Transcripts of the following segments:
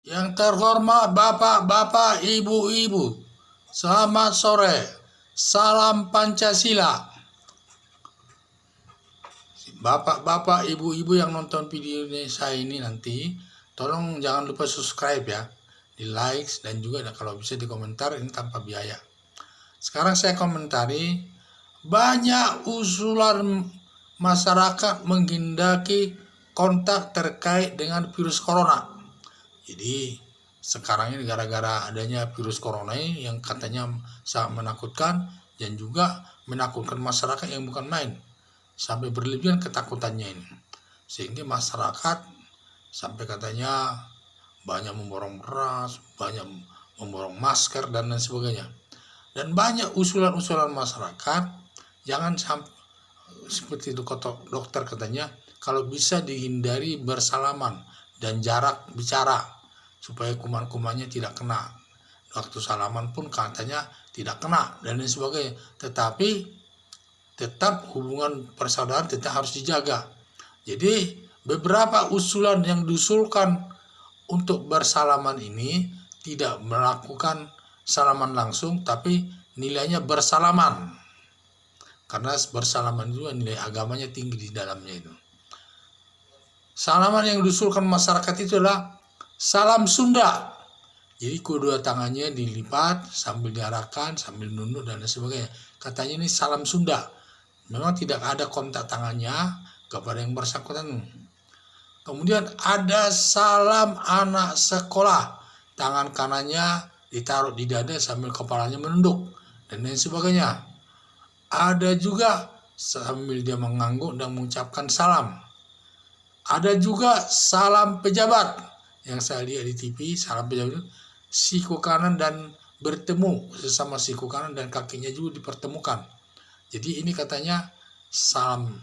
Yang terhormat Bapak-bapak, Ibu-ibu, selamat sore. Salam Pancasila. Bapak-bapak, Ibu-ibu yang nonton video saya ini nanti, tolong jangan lupa subscribe ya, di like dan juga kalau bisa di komentar, ini tanpa biaya. Sekarang saya komentari, banyak usulan masyarakat menghendaki kontak terkait dengan virus corona. Jadi sekarang ini gara-gara adanya virus corona ini yang katanya sangat menakutkan dan juga menakutkan masyarakat yang bukan main, sampai berlebihan ketakutannya ini, sehingga masyarakat sampai katanya banyak memborong beras, banyak memborong masker dan lain sebagainya. Dan banyak usulan-usulan masyarakat, jangan sampai seperti itu kata dokter katanya, kalau bisa dihindari bersalaman dan jarak bicara supaya kuman-kumannya tidak kena. Waktu salaman pun katanya tidak kena dan lain sebagainya. Tetapi tetap hubungan persaudaraan tetap harus dijaga. Jadi beberapa usulan yang diusulkan untuk bersalaman ini tidak melakukan salaman langsung, tapi nilainya bersalaman. Karena bersalaman juga nilai agamanya tinggi di dalamnya itu. Salaman yang diusulkan masyarakat itu adalah salam Sunda. Jadi kedua tangannya dilipat sambil diarahkan, sambil nunduk dan sebagainya. Katanya ini salam Sunda. Memang tidak ada kontak tangannya kepada yang bersangkutan. Kemudian ada salam anak sekolah. Tangan kanannya ditaruh di dada sambil kepalanya menunduk dan lain sebagainya. Ada juga sambil dia mengangguk dan mengucapkan salam. Ada juga salam pejabat. Yang saya lihat di TV, salam pejabat itu siku kanan dan bertemu sesama siku kanan dan kakinya juga dipertemukan. Jadi ini katanya salam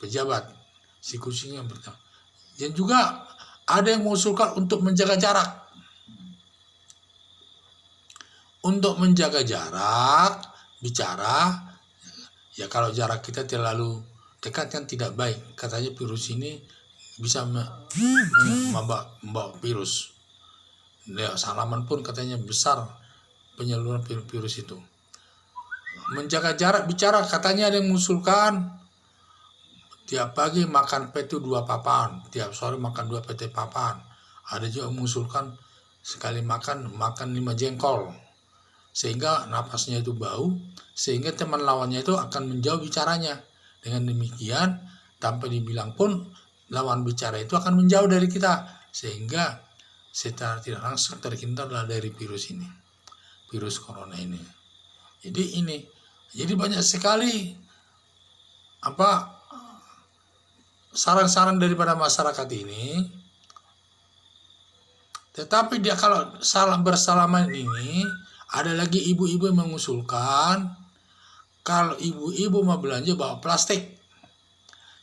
pejabat, siku-sikunya bertemu. Dan juga ada yang mengusulkan untuk menjaga jarak. Untuk menjaga jarak, bicara, ya kalau jarak kita terlalu dekat kan tidak baik. Katanya virus ini bisa membawa virus. Ya, salaman pun katanya besar penyaluran virus itu. Menjaga jarak bicara, katanya ada yang mengusulkan tiap pagi makan petu 2 papan, tiap sore makan 2 pete papan. Ada juga mengusulkan sekali makan 5 jengkol, sehingga napasnya itu bau, sehingga teman lawannya itu akan menjauh bicaranya. Dengan demikian tanpa dibilang pun lawan bicara itu akan menjauh dari kita, sehingga secara tidak langsung terhindarlah dari virus ini, virus corona ini. Jadi banyak sekali saran-saran daripada masyarakat ini. Tetapi dia kalau salam bersalaman ini, ada lagi ibu-ibu yang mengusulkan kalau ibu-ibu mau belanja bawa plastik.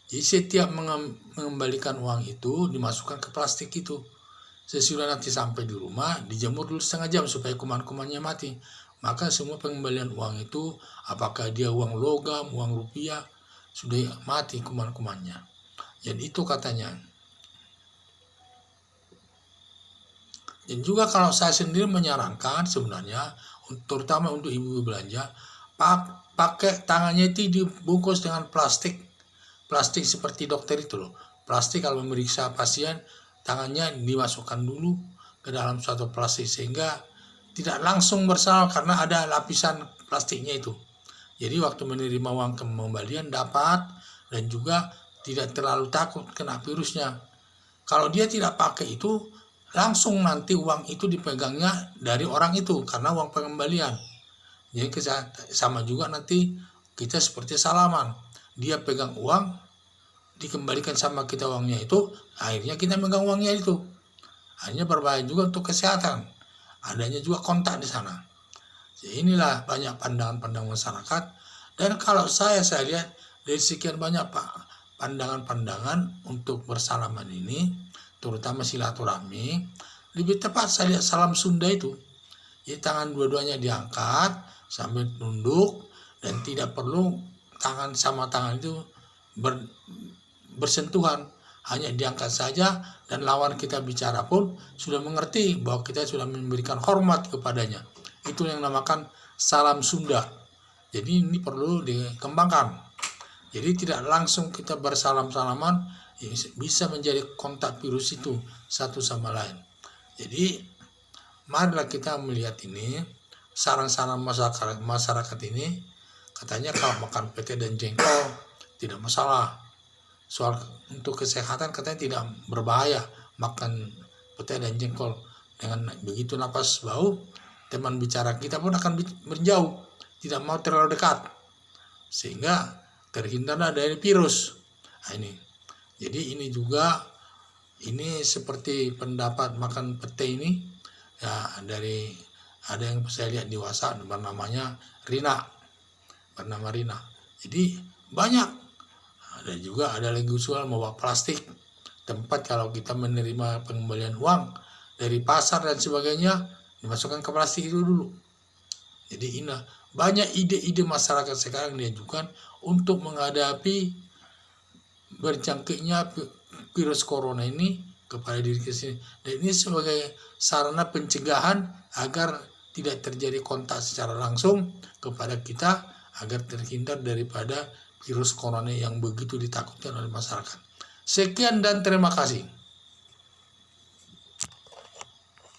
Jadi setiap mengembalikan uang itu dimasukkan ke plastik itu. Sesudah nanti sampai di rumah, dijemur dulu setengah jam supaya kuman-kumannya mati. Maka semua pengembalian uang itu, apakah dia uang logam, uang rupiah, sudah mati kuman-kumannya. Jadi itu katanya. Dan juga kalau saya sendiri menyarankan sebenarnya, terutama untuk ibu belanja, pakai tangannya itu dibungkus dengan plastik seperti dokter itu loh. Plastik kalau memeriksa pasien, tangannya dimasukkan dulu ke dalam suatu plastik sehingga tidak langsung bersalaman karena ada lapisan plastiknya itu. Jadi waktu menerima uang kembalian dapat dan juga tidak terlalu takut kena virusnya. Kalau dia tidak pakai itu, langsung nanti uang itu dipegangnya dari orang itu karena uang pengembalian. Jadi sama juga nanti kita seperti salaman. Dia pegang uang, dikembalikan sama kita uangnya itu, akhirnya kita megang uangnya itu. Akhirnya berbahaya juga untuk kesehatan. Adanya juga kontak di sana. Jadi inilah banyak pandangan-pandangan masyarakat. Dan kalau saya lihat dari sekian banyak pandangan-pandangan untuk bersalaman ini, terutama silaturahmi, lebih tepat saya lihat salam Sunda itu. Jadi tangan dua-duanya diangkat sambil nunduk dan tidak perlu tangan sama tangan itu bersentuhan. hanya diangkat saja dan lawan kita bicara pun sudah mengerti bahwa kita sudah memberikan hormat kepadanya. Itu yang dinamakan salam Sunda. Jadi ini perlu dikembangkan. Jadi tidak langsung kita bersalam-salaman, bisa menjadi kontak virus itu satu sama lain. Jadi marilah kita melihat ini, saran-saran masyarakat ini, katanya kalau makan pete dan jengkol tidak masalah. Soal untuk kesehatan katanya tidak berbahaya makan pete dan jengkol. Dengan begitu napas bau, teman bicara kita pun akan menjauh, tidak mau terlalu dekat, sehingga terhindarlah dari virus. Nah, ini. Jadi ini juga, ini seperti pendapat makan pete ini, ya dari ada yang saya lihat di WhatsApp bernama Rina. Jadi banyak. Ada juga ada lagi usulan membawa plastik, tempat kalau kita menerima pengembalian uang dari pasar dan sebagainya dimasukkan ke plastik itu dulu. Jadi ini banyak ide-ide masyarakat sekarang diajukan untuk menghadapi berjangkitnya virus corona ini kepada diri kita sendiri. Dan ini sebagai sarana pencegahan agar tidak terjadi kontak secara langsung kepada kita, agar terhindar daripada virus corona yang begitu ditakutkan oleh masyarakat. Sekian dan terima kasih.